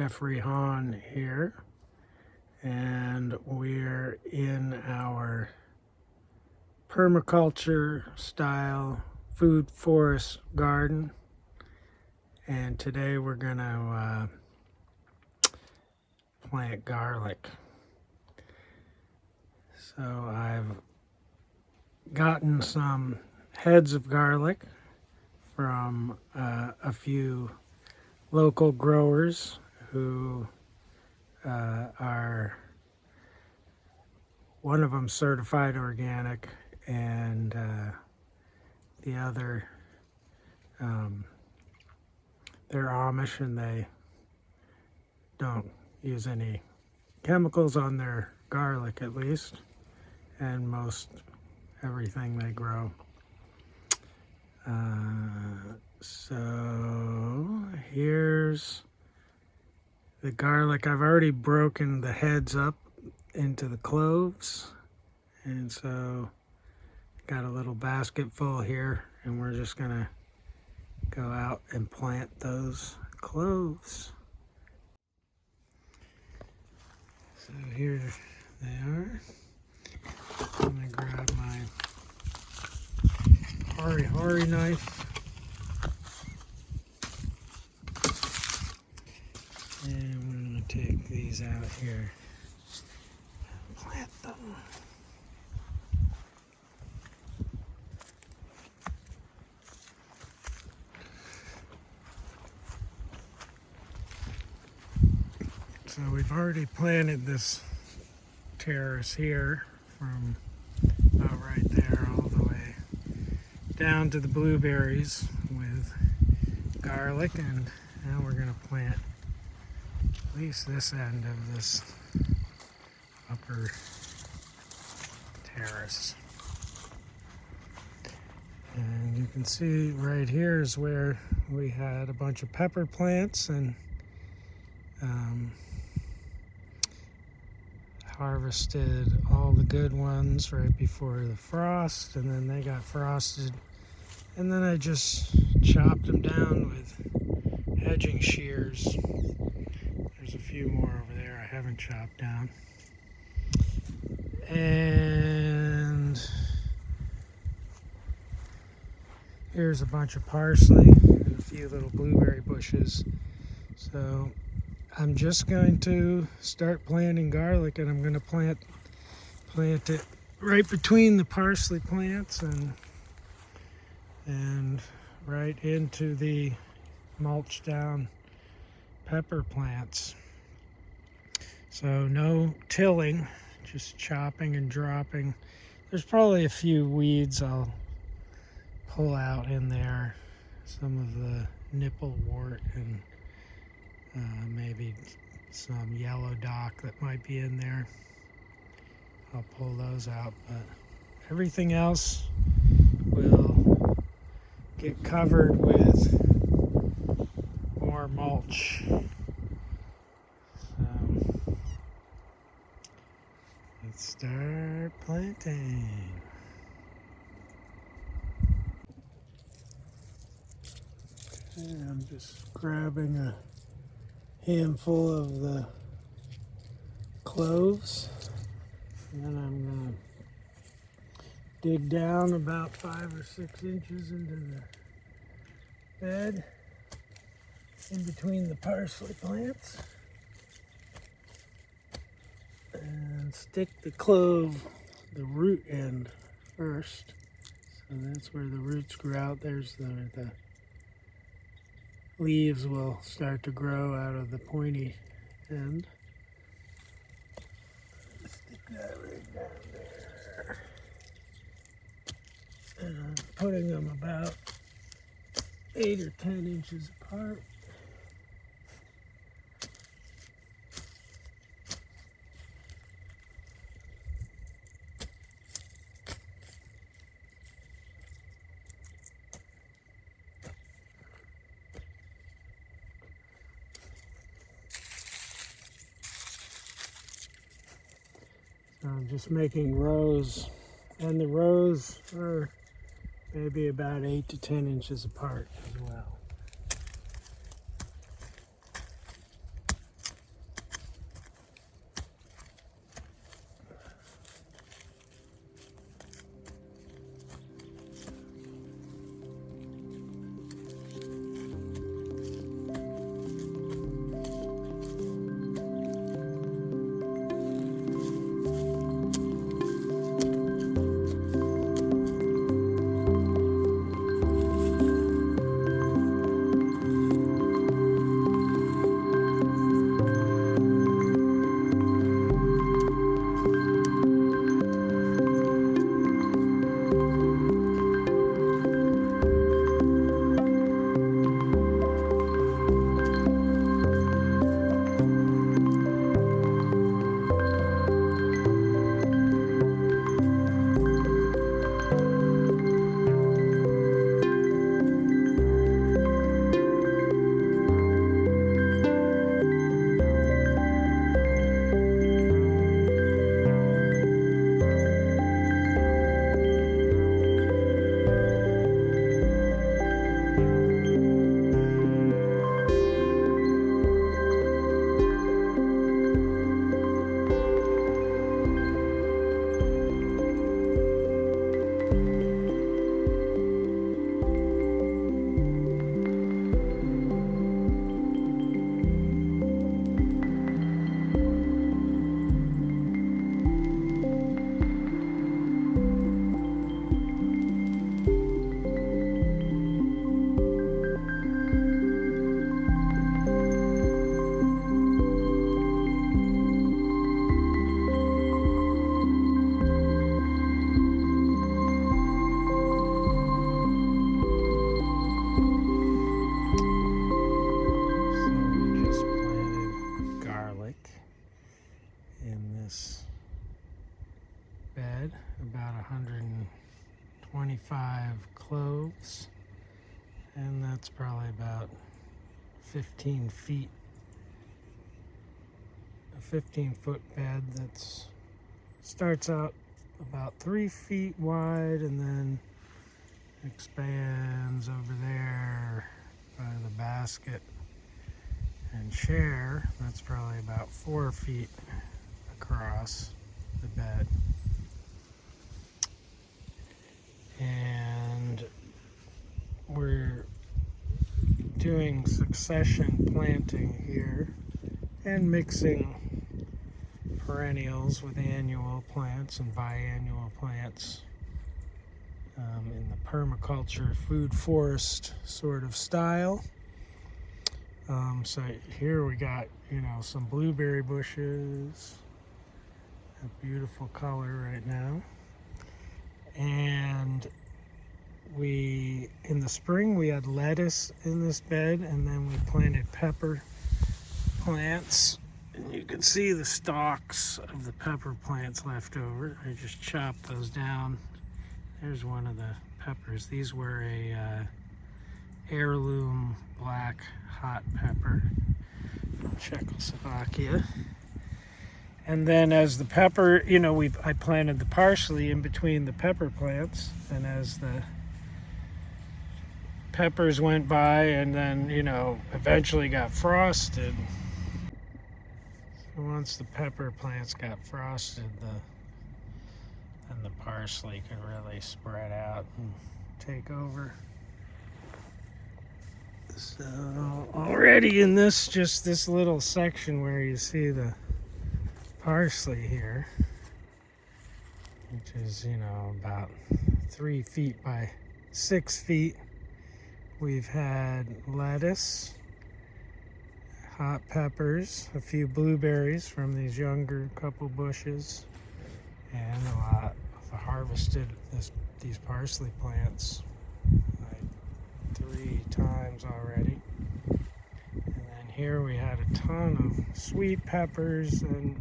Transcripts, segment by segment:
Jeffrey Hahn here, and we're in our permaculture style food forest garden, and today we're gonna plant garlic. So I've gotten some heads of garlic from a few local growers who are, one of them certified organic, and the other, they're Amish and they don't use any chemicals on their garlic, at least, and most everything they grow. So here's the garlic. I've already broken the heads up into the cloves, and so got a little basket full here, and we're just gonna go out and plant those cloves. So here they are. I'm gonna grab my hori knife and we're gonna take these out here and plant them. So we've already planted this terrace here from about right there all the way down to the blueberries with garlic, and now we're going to plant at least this end of this upper terrace. And you can see right here is where we had a bunch of pepper plants, and harvested all the good ones right before the frost, and then they got frosted, and then I just chopped them down with hedging shears. There's a few more over there I haven't chopped down. And here's a bunch of parsley and a few little blueberry bushes. So I'm just going to start planting garlic, and I'm going to plant it right between the parsley plants and right into the mulched down pepper plants. So no tilling, just chopping and dropping. There's probably a few weeds I'll pull out in there, some of the nipplewort and maybe some yellow dock that might be in there. I'll pull those out, but everything else will get covered with more mulch. So let's start planting. Okay, I'm just grabbing a handful of the cloves, and then I'm going to dig down about 5 or 6 inches into the bed in between the parsley plants, and stick the clove, the root end, first. So that's where the roots grow out. There's the leaves will start to grow out of the pointy end. Stick that right down there. And I'm putting them about 8 or 10 inches apart. So I'm just making rows, and the rows are maybe about 8 to 10 inches apart as well. 5 cloves, and that's probably about 15 feet, a 15-foot bed that starts out about 3 feet wide and then expands over there by the basket and chair. That's probably about 4 feet across the bed. And we're doing succession planting here and mixing perennials with annual plants and biannual plants in the permaculture food forest sort of style. So here we got, some blueberry bushes, a beautiful color right now. And in the spring we had lettuce in this bed, and then we planted pepper plants. And you can see the stalks of the pepper plants left over. I just chopped those down. There's one of the peppers. These were a heirloom black hot pepper from Czechoslovakia. And then as the pepper, I planted the parsley in between the pepper plants, and as the peppers went by and then, eventually got frosted. So once the pepper plants got frosted, then the parsley could really spread out and take over. So already in this little section where you see the parsley here, which is, about 3 feet by 6 feet, we've had lettuce, hot peppers, a few blueberries from these younger couple bushes, and a lot of harvested these parsley plants like 3 times already. And then here we had a ton of sweet peppers and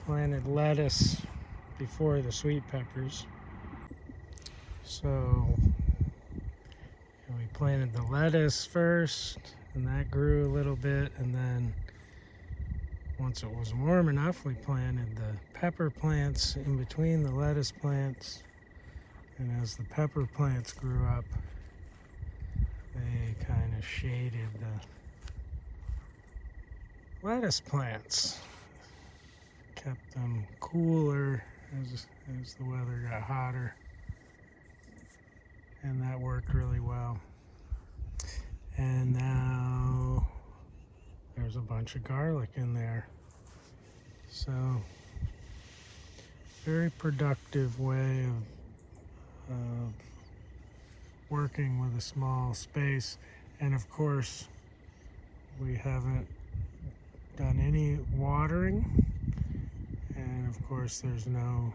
planted lettuce before the sweet peppers. So we planted the lettuce first, and that grew a little bit, and then once it was warm enough, we planted the pepper plants in between the lettuce plants. And as the pepper plants grew up, they kind of shaded the lettuce plants, kept them cooler as the weather got hotter, and that worked really well. And now there's a bunch of garlic in there. So very productive way of working with a small space. And of course, we haven't done any watering, and of course there's no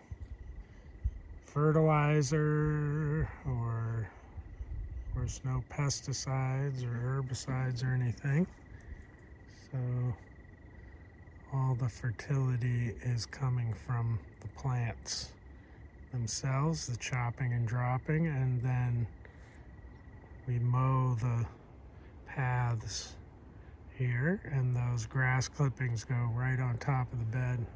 fertilizer or of course no pesticides or herbicides or anything. So all the fertility is coming from the plants themselves, the chopping and dropping, and then we mow the paths here, and those grass clippings go right on top of the bed.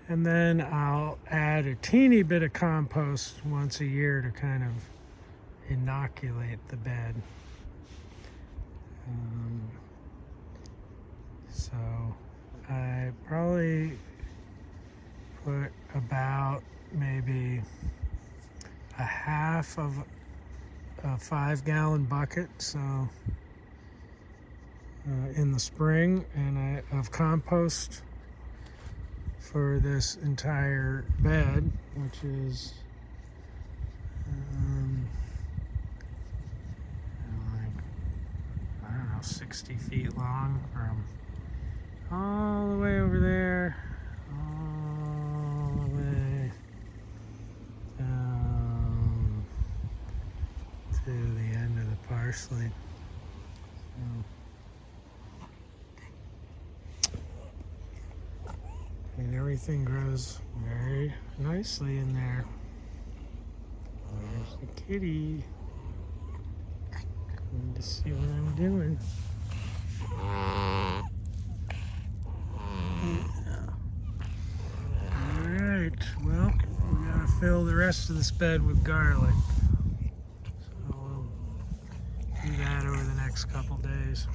And then I'll add a teeny bit of compost once a year to kind of inoculate the bed. So I probably put about maybe a half of a 5-gallon bucket, so in the spring, and of compost for this entire bed, which is I don't know, 60 feet long, from all the way over there, all the way down to the end of the parsley. And everything grows very nicely in there. There's the kitty. Going to see what I'm doing. Alright, well, we gotta fill the rest of this bed with garlic. So we'll do that over the next couple days.